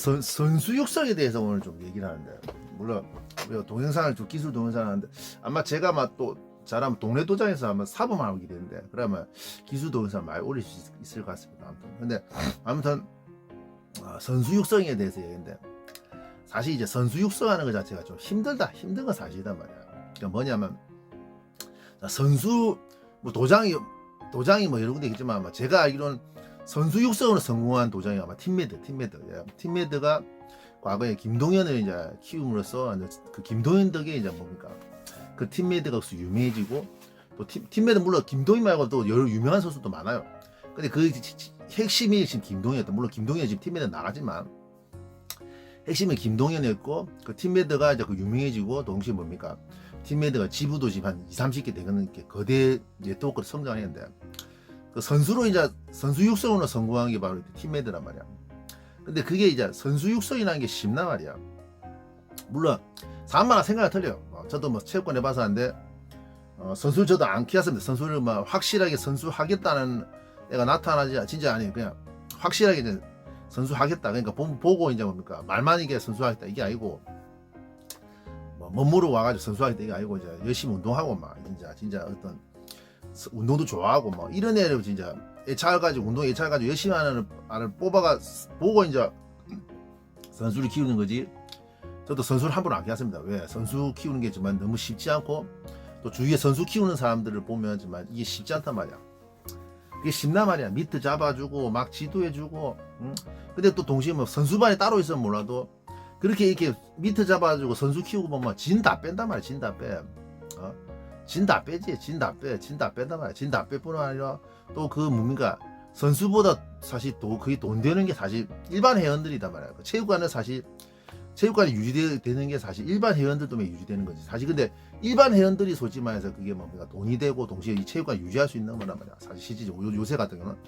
선수 육성에 대해서 오늘 좀 얘기를 하는데, 물론 우리가 동영상을 좀 기술 동영상을 하는데 아마 제가 막 또 잘하면 동네 도장에서 한번 사범을 하게 되는데, 그러면 기술 동영상 많이 올릴 수 있을 것 같습니다. 아무튼 선수 육성에 대해서 얘기인데, 사실 이제 선수 육성하는 것 자체가 좀 힘든 건 사실이단 말이야. 그러니까 뭐냐면, 선수 뭐 도장이 뭐 여러 군데 있지만, 제가 알기로는 선수 육성으로 성공한 도장이 아마 팀메드가 과거에 김동현을 이제 키움으로써 그 김동현 덕에 이제 뭡니까, 그 팀메드가 유명해지고, 또 팀메드 물론 김동현 말고 또 여러 유명한 선수도 많아요. 근데 그 핵심이 지금 김동현이었다. 물론 김동현이 지금 팀메드 나가지만 핵심은 김동현이었고, 그 팀메드가 이제 그 유명해지고, 동시에 뭡니까, 팀메드가 지부도 지금 한 20-30개 되는 이렇게 거대 네트워크로 성장했는데, 그 선수로 이제 선수 육성으로 성공한 게 바로 팀메드란 말이야. 근데 그게 이제 선수 육성이라는 게 쉽나 말이야. 물론 사람마다 생각이 틀려요. 저도 뭐 체육관 해봐서 하는데, 선수를 저도 안 키웠습니다. 선수를 막 확실하게 선수하겠다는 애가 나타나지 진짜 아니에요. 그냥 확실하게 이제 선수하겠다. 그러니까 보고 이제 뭡니까, 말만 이게 선수하겠다 이게 아니고, 뭐 멋모르고 와가지고 선수하겠다 이게 아니고, 이제 열심히 운동하고 막 진짜 어떤 운동도 좋아하고 뭐 이런 애를 진짜 운동 애착가지고 열심히 하는 애를 보고 이제 선수를 키우는 거지. 저도 선수를 한 번도 안 키웠습니다. 왜? 선수 키우는 게 정말 너무 쉽지 않고, 또 주위에 선수 키우는 사람들을 보면 정말 이게 쉽지 않단 말이야. 그게 쉽나 말이야. 밑에 잡아주고 막 지도해주고, 근데 또 동시에 뭐 선수반이 따로 있으면 몰라도 그렇게 이렇게 밑에 잡아주고 선수 키우고 보면 진 다 뺀단 말이야. 진 다 빼. 진 다 빼지. 진 다 뺀단 말이야. 진 다 빼뿐만 아니라 또 그 뭡니까, 선수보다 사실 또 거의 돈 되는 게 사실 일반 회원들이단 말이야. 체육관이 유지되는 게 사실 일반 회원들 때문에 유지되는 거지. 사실 근데 일반 회원들이 솔직히 말해서 그게 뭡니까, 돈이 되고 동시에 이 체육관 유지할 수 있는 거란 말이야. 사실 실질적으로 요새 같은 경우는.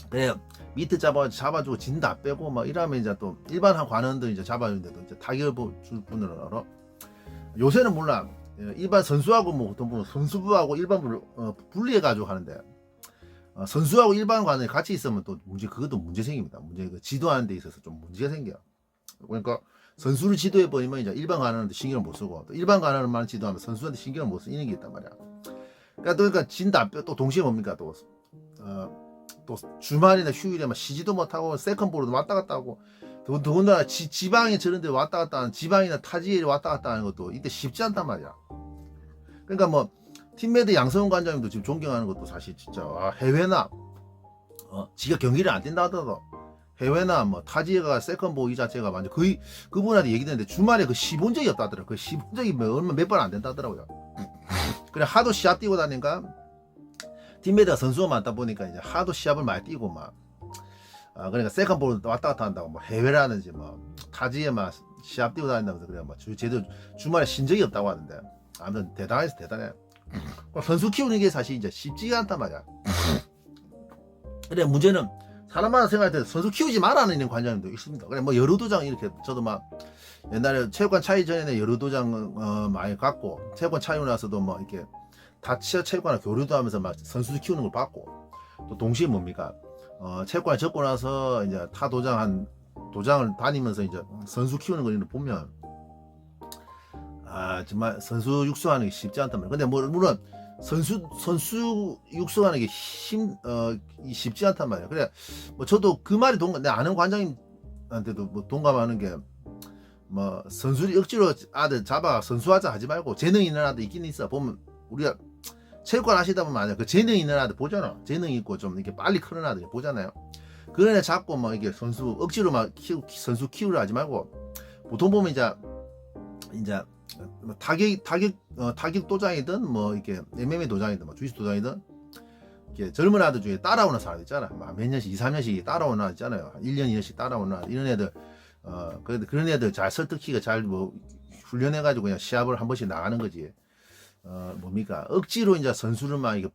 그래, 밑에 잡아주고 진 다 빼고 막 이러면 이제 또 일반 관원들 이제 잡아주는데도 이제 타격을 줄 뿐더러 요새는 몰라. 일반 선수하고 뭐 어떤 분은 선수부하고 일반부를 분리해가지고 하는데, 선수하고 일반관이 같이 있으면 또 그것도 문제 생깁니다. 그 지도하는 데 있어서 좀 문제가 생겨요. 그러니까 선수를 지도해 버리면 이제 일반관한테 신경을 못 쓰고, 또 일반관한만 지도하면 선수한테 신경을 못 쓰는 게 있단 말이야. 그러니까 진다 또 동시에 뭡니까, 또 주말이나 휴일에 막 쉬지도 못하고 세컨볼로 왔다 갔다 하고, 더군다나 지방에 저런데 왔다 갔다 하는, 지방이나 타지에 왔다 갔다 하는 것도 이때 쉽지 않단 말이야. 그러니까 뭐 팀메드 양성훈 관장님도 지금 존경하는 것도 사실 진짜 해외나 지가 경기를 안 뛴다 하더라도 해외나 뭐 타지에가 세컨볼 이 자체가 완전 거의 그분한테 얘기했는데, 주말에 그 시본 적이 없다더라고요. 그 시본 적이 몇 번 안 된다더라고요. 그래 하도 시합 뛰고 다니까, 팀메드가 선수가 많다 보니까 이제 하도 시합을 많이 뛰고 막, 그러니까 세컨볼 왔다 갔다 한다고 뭐 해외라든지 뭐 타지에 막 시합 뛰고 다닌다면서, 그래 뭐 제대로 주말에 쉰 적이 없다고 하는데, 아무튼 대단해. 선수 키우는 게 사실 이제 쉽지가 않단 말이야. 근데 문제는 사람마다 생각할 때 선수 키우지 말라는 관장님도 있습니다. 그래 뭐 여러 도장 이렇게, 저도 막 옛날에 체육관 차이 전에는 여러 도장 많이 갖고, 체육관 차이고 나서도 뭐 이렇게 체육관을 교류도 하면서 막 선수 키우는 걸 봤고, 또 동시에 뭡니까, 체육관에 접고 나서 이제 타 도장 도장을 다니면서 이제 선수 키우는 걸 보면, 정말 선수 육성하는 게 쉽지 않단 말이야. 근데 물론 선수 육성하는 게 쉽지 않단 말이야. 그래 뭐 저도 그 말이 내 아는 관장님한테도 뭐 동감하는 게, 뭐 선수를 억지로 아들 잡아 선수하자 하지 말고, 재능 있는 아들 있긴 있어. 보면 우리가 체육관 하시다 보면 아니야, 그 재능 있는 아들 보잖아. 재능 있고 좀 이렇게 빨리 크는 아들 보잖아요. 그런 애 잡고 뭐 이게 선수 억지로 막 선수 키우려 하지 말고, 보통 보면 이제 뭐 타격 도장이든 뭐 이렇게 MMA 도장이든 뭐 주짓수 도장이든, 이렇게 젊은 아들 중에 따라오는 사람 있잖아. 몇 년씩 2-3년씩 따라오는 아들 있잖아요. 1년 2년씩 따라오는 아들, 이런 애들 그런 애들 잘 설득키가 잘 뭐 훈련해가지고 그냥 시합을 한 번씩 나가는 거지. 뭡니까, 억지로 이제 선수를 막 이거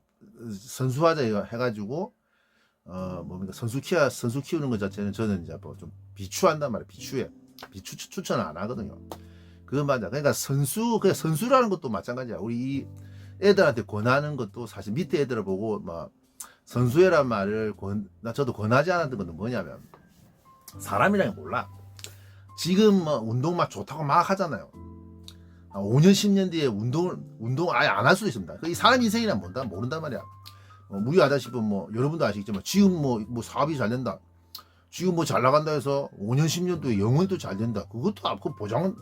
선수하자 해가지고 뭡니까, 선수 키우는 것 자체는 저는 이제 뭐 좀 비추한단 말이야. 추천을 안 하거든요. 그건 맞아. 그러니까 선수라는 것도 마찬가지야. 우리 이 애들한테 권하는 것도 사실 밑에 애들을 보고 막 선수해란 말을 저도 권하지 않았던 것은 뭐냐면, 사람이란 게 몰라. 지금 뭐 운동 막 좋다고 막 하잖아요. 5년 10년 뒤에 운동을 아예 안 할 수도 있습니다. 이 사람 인생이란 모른단 말이야. 우리 아다시피 뭐 여러분도 아시겠지만 지금 뭐 사업이 잘 된다. 지금 뭐 잘 나간다 해서 5년 10년 뒤에 영원히 또 잘 된다. 그것도 그 보장은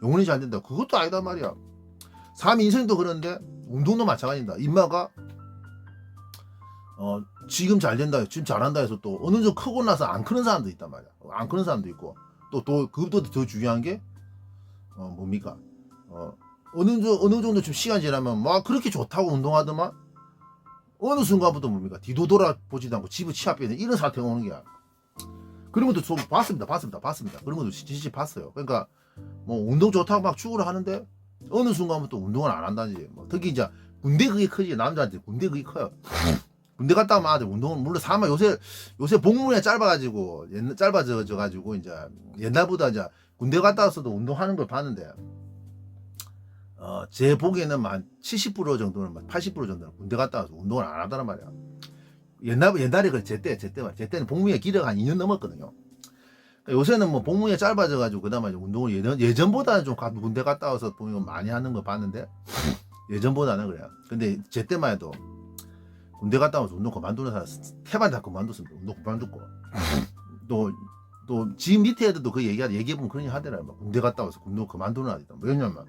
영원히 잘 된다. 그것도 아니다 말이야. 사람 인생도 그런데 운동도 마찬가지입니다. 인마가 지금 잘 된다, 지금 잘한다 해서 또 어느 정도 크고 나서 안 크는 사람도 있단 말이야. 안 크는 사람도 있고 또 그것보다 더 중요한 게 뭡니까? 어느 정도 좀 시간 지나면 막 그렇게 좋다고 운동하더만 어느 순간부터 뭡니까? 뒤도 돌아보지도 않고 집을 치아빼는 이런 사태가 오는 게야. 그런 것도 좀 봤습니다. 그런 것도 진짜 봤어요. 그러니까 뭐 운동 좋다고 막 추구를 하는데 어느 순간부터 운동을 안 한다지. 뭐 특히 이제 군대 그게 크지. 남자한테 군대 그게 커요. 군대 갔다 오면 아들 운동을 물론 사람 요새 복무에 짧아가지고 짧아져가지고 이제 옛날보다 이제 군대 갔다 와서도 운동하는 걸 봤는데 제 보기에는 한 70% 정도는 80% 정도는 군대 갔다 와서 운동을 안 하더란 말이야. 옛날에 그 제때는 복무에 기르가 한 2년 넘었거든요. 그러니까 요새는 뭐 복무에 짧아져가지고 그다음에 운동을 예전보다는 좀 군대 갔다 와서 보면 많이 하는 거 봤는데 예전보다는 그래요. 근데 제 때만 해도 군대 갔다 와서 운동 그만두는 사람 태반 다 그만뒀습니다. 운동 그만두고 또 지금 밑에 애들도 그 얘기해보면 그런 얘기 하더라고요. 군대 갔다 와서 운동 그만두는 아이다. 왜냐면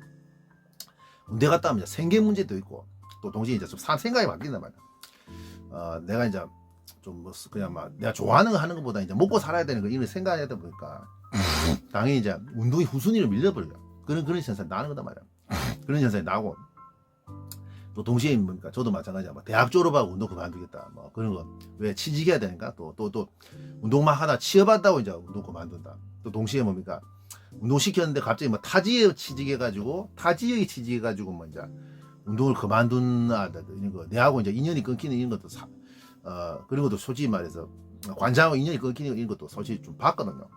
군대 갔다 오면 생계 문제도 있고 또 동시에 이제 좀 생각이 바뀐단 말이야. 내가 이제 좀 뭐 그냥 막 내가 좋아하는 거 하는 것보다 이제 먹고 살아야 되는 거 이런 생각을 하다 보니까 당연히 이제 운동이 후순위로 밀려버려. 그런 현상이 나는 거단 말이야. 그런 현상이 나고 또 동시에 뭡니까? 저도 마찬가지야. 뭐 대학 졸업하고 운동 그만두겠다. 뭐 그런 거 왜 취직해야 되니까 또 운동만 하다 취업한다고 이제 운동 그만둔다. 또 동시에 뭡니까? 운동 시켰는데 갑자기 뭐 타 지역에 취직해가지고 뭐 이제 운동을 그만둔 아들 이런 거 내하고 이제 인연이 끊기는 이런 것도 그런 것도 솔직히 말해서 관장하고 인연이 끊기는 이런 것도 솔직히 좀 봤거든요.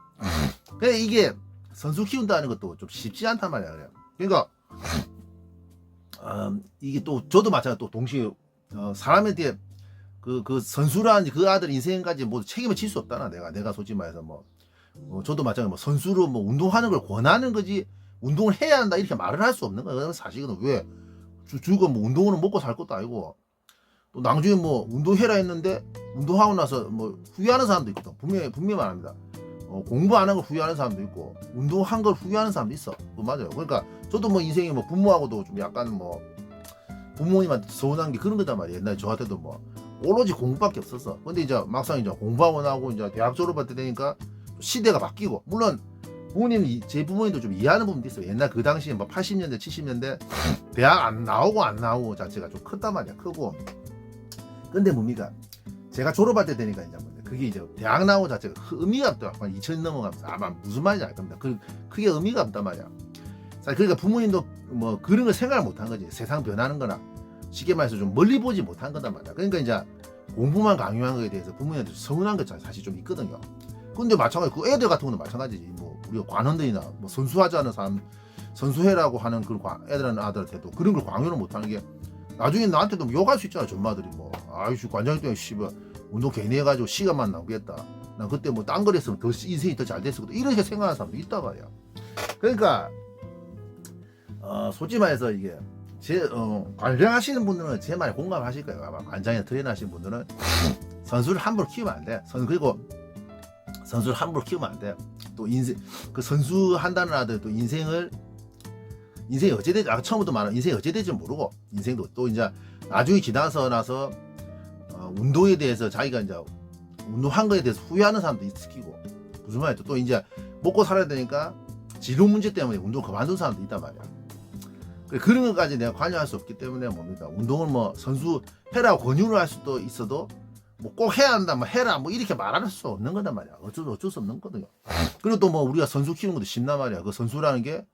근데 이게 선수 키운다는 것도 좀 쉽지 않단 말이야. 그래. 그러니까 이게 또 저도 마찬가지 또 동시에 사람한테 그 선수라는 그 아들 인생까지 모두 책임을 질 수 없다나 내가 솔직히 말해서 뭐 저도 마찬가지 뭐 선수로 뭐 운동하는 걸 권하는 거지 운동을 해야 한다 이렇게 말을 할 수 없는 거예요. 사실은 왜 주고 뭐 운동으로 먹고 살 것도 아니고 또 나중에 뭐 운동해라 했는데 운동하고 나서 뭐 후회하는 사람도 있거든. 분명히 말합니다. 공부 안 한 걸 후회하는 사람도 있고 운동한 걸 후회하는 사람도 있어. 맞아요. 그러니까 저도 뭐 인생에 뭐 부모하고도 좀 약간 뭐 부모님한테 서운한 게 그런 거단 말이에요. 옛날에 저한테도 뭐 오로지 공부밖에 없었어. 근데 이제 막상 이제 공부하고 나고 이제 대학 졸업할 때 되니까 시대가 바뀌고 물론 제 부모님도 좀 이해하는 부분도 있어요. 옛날 그 당시에 뭐 80년대 70년대 대학 안 나오고 자체가 좀 컸단 말이야. 크고 근데 뭡니까? 제가 졸업할 때 되니까 이제 그게 이제 대학 나오고 자체가 의미가 없더라고. 2000년 넘어가면서 아마 무슨 말인지 알 겁니다. 그게 의미가 없단 말이야. 그러니까 부모님도 뭐 그런 걸 생각을 못한 거지. 세상 변하는 거나 쉽게 말해서 좀 멀리 보지 못한 거단 말이야. 그러니까 이제 공부만 강요한 거에 대해서 부모님한테 서운한 게 사실 좀 있거든요. 근데 마찬가지 그 애들 같은 경우는 마찬가지지. 뭐 우리가 관원들이나 뭐 선수하자는 사람 선수해라고 하는 그런 아들한테도 그런 걸 강요를 못하는 게 나중에 나한테도 욕할 수 있잖아. 전마들이 뭐 아이씨 관장이 때문에 씨발 운동 괜히 해가지고 시간만 낭비했다. 난 그때 뭐 딴 걸 했으면 더 인생이 더 잘 됐을 거다. 이렇게 생각하는 사람도 있단 말이야. 그러니까 솔직히 말해서 이게 관장하시는 분들은 제 말에 공감하실 거예요. 아마 관장이나 트레이너 하시는 분들은 선수를 함부로 키우면 안 돼. 그리고 선수를 함부로 키우면 안 돼. 또 인생 그 선수 한다는 아들 또 인생이 어찌 될지 처음부터 말하면 인생이 어찌 될지 모르고 인생도 또 이제 나중에 지나서 나서 운동에 대해서 자기가 이제 운동한 거에 대해서 후회하는 사람도 있기고 무슨 말이야 또 이제 먹고 살아야 되니까 진로 문제 때문에 운동 그만둔 사람도 있단 말이야. 그런 것까지 내가 관여할 수 없기 때문에 뭡니까 운동을 뭐 선수 해라 권유를 할 수도 있어도 뭐 꼭 해야 한다 뭐 해라 뭐 이렇게 말할 수 없는 거단 말이야. 어쩔 수 없는 거거든요. 그리고 또 뭐 우리가 선수 키우는 것도 쉽단 말이야. 그 선수라는 게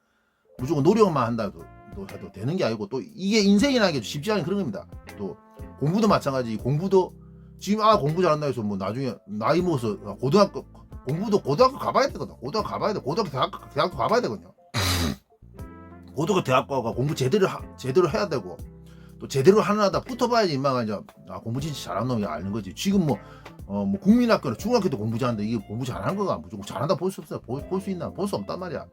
무조건 노력만 한다고 해도 되는 게 아니고 또 이게 인생이라는 게 쉽지 않은 그런 겁니다. 또 공부도 마찬가지. 공부도 지금 공부 잘한다 해서 뭐 나중에 나이 먹어서 고등학교 가봐야 되거든. 고등학교 가봐야 돼. 대학도 가봐야 되거든요. 고등학교 대학교가 공부 제대로 해야 되고 또 제대로 하는 하다 붙어봐야지 인마가 이제 공부 진짜 잘하는 놈이 아는 거지. 지금 뭐 뭐 국민학교나 중학교도 공부 잘하는데 이게 공부 잘하는 거가 무조건 잘한다 볼 수 없어. 볼 수 있나? 볼 수 없단 말이야.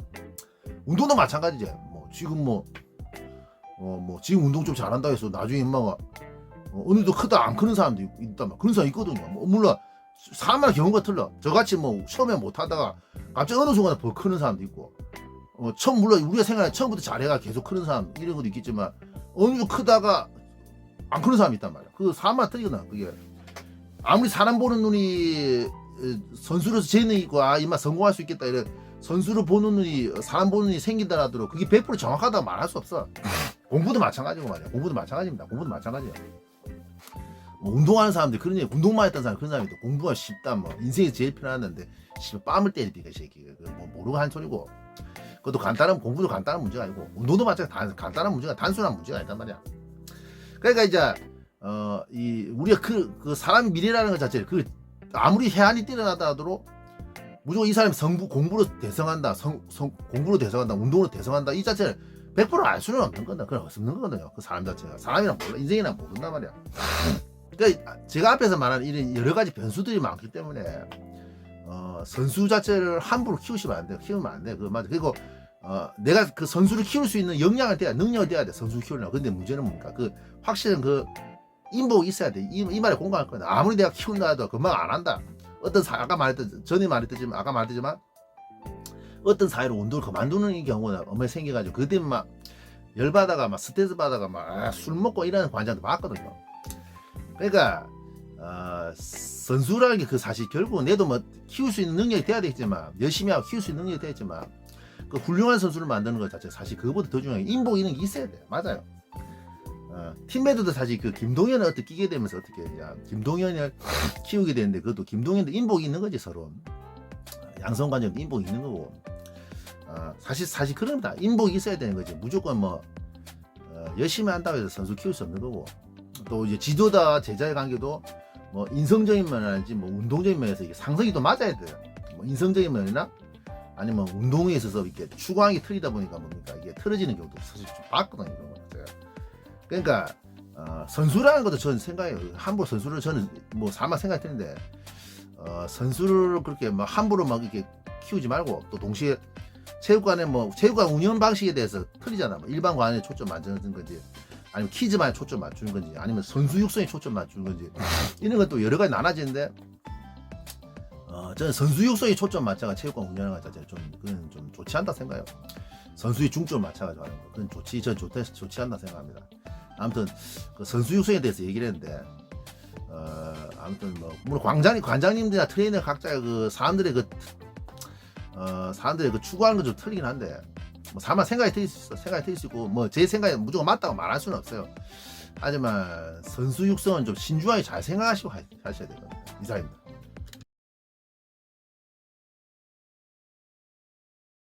운동도 마찬가지지. 뭐 지금 뭐 지금 운동 좀 잘한다 해서 나중에 인마가 어느 정도 크다 안 크는 사람도 있단 말이야. 그런 사람 있거든요. 뭐 물론 사람마다 경우가 틀려. 저같이 뭐 처음에 못하다가 갑자기 어느 순간에 더 크는 사람도 있고 처음 물론 우리가 생각해 처음부터 잘해가 계속 크는 사람 이런 것도 있겠지만 어느 정도 크다가 안 크는 사람이 있단 말이야. 그 사람마다 틀리거든. 그게 아무리 사람 보는 눈이 선수로서 재능이 있고 이마 성공할 수 있겠다 이런 선수를 보는 눈이 사람 보는 눈이 생긴다 하더라도 그게 100% 정확하다고 말할 수 없어. 공부도 마찬가지고 말이야. 공부도 마찬가지입니다. 공부도 마찬가지야. 뭐 운동하는 사람들 그런 얘기 운동만 했던 사람 그런 사람이 또 공부가 쉽다 뭐 인생이 제일 편하는데 뺨을 때리니까 이 새끼 뭐 모르고 한 소리고 그것도 간단한 공부도 간단한 문제가 아니고 운동도 마찬가지 간단한 문제가 단순한 문제가 아니단 말이야. 그러니까 이제 우리가 그 사람의 미래라는 것 자체를 아무리 해안이 뛰어나다 하더라도 무조건 이 사람이 공부로 대성한다 공부로 대성한다 운동으로 대성한다 이 자체를 100% 알 수는 없는 거다. 그건 없는 거거든요. 그 사람 자체가 사람이랑 몰라 인생이랑 모른단 말이야. 그러니까 제가 앞에서 말한 이런 여러 가지 변수들이 많기 때문에 선수 자체를 함부로 키우시면 안 돼요. 키우면 안 돼. 그거 맞아. 그리고 내가 그 선수를 키울 수 있는 역량을 떼야 능력을 떼야 돼. 선수 키우려고. 근데 문제는 뭡니까? 그 확실한 그 인복이 있어야 돼. 이 말에 공감할 거야. 아무리 내가 키운다 해도 금방 안 한다. 아까 말했듯지만 어떤 사회로 운동을 그만두는 경우가 엄청 생겨가지고 그때 막 열받아가 막 스트레스 받아가 막 술 먹고 이러는 관장도 봤거든요. 그러니까 선수라는 게 그 사실 결국은 내도 뭐 키울 수 있는 능력이 돼야 되겠지만 열심히 하고 키울 수 있는 능력이 되겠지만 그 훌륭한 선수를 만드는 것 자체 사실 그거보다 더 중요한 게 인복 이런 게 있어야 돼요. 맞아요. 팀메이트도 사실 그 김동현을 어떻게 끼게 되면서 어떻게 김동현을 키우게 되는데 그것도 김동현도 인복이 있는 거지 서로 양성관념도 인복이 있는 거고 사실 그런 거다. 인복이 있어야 되는 거지. 무조건 뭐 열심히 한다고 해서 선수 키울 수 없는 거고 또 이제 지도자 제자의 관계도 뭐 인성적인 면이라든지 뭐 운동적인 면에서 이게 상성이 또 맞아야 돼요. 뭐 인성적인 면이나 아니면 운동에 있어서 이렇게 추구하는 게 틀리다 보니까 뭡니까 이게 틀어지는 경우도 사실 좀 봤거든요. 이런 거. 그러니까 선수라는 것도 저는 생각해요. 함부로 선수를 저는 뭐 사마 생각했는데 선수를 그렇게 막 함부로 막 이렇게 키우지 말고 또 동시에 체육관 운영 방식에 대해서 틀리잖아. 뭐 일반관에 초점 맞추는 건지 아니면 키즈만에 초점 맞추는 건지 아니면 선수 육성에 초점 맞추는 건지 이런 것도 여러 가지 나눠지는데 저는 선수 육성에 초점 맞춰가 체육관 운영하는 것 자체는 그건 좀 좋지 않다 생각해요. 선수의 중점을 맞춰가지고 하는 거 그건 좋지 않다 생각합니다. 아무튼 그 선수 육성에 대해서 얘기를 했는데 아무튼 뭐 물론 관장님들이나 트레이너 각자 그 사람들의 그 추구하는 건 좀 틀리긴 한데 뭐 다만 생각이 틀릴 수 있고 뭐 제 생각에 무조건 맞다고 말할 수는 없어요. 하지만 선수 육성은 좀 신중하게 잘 생각하시고 하셔야 되거든요. 이상입니다.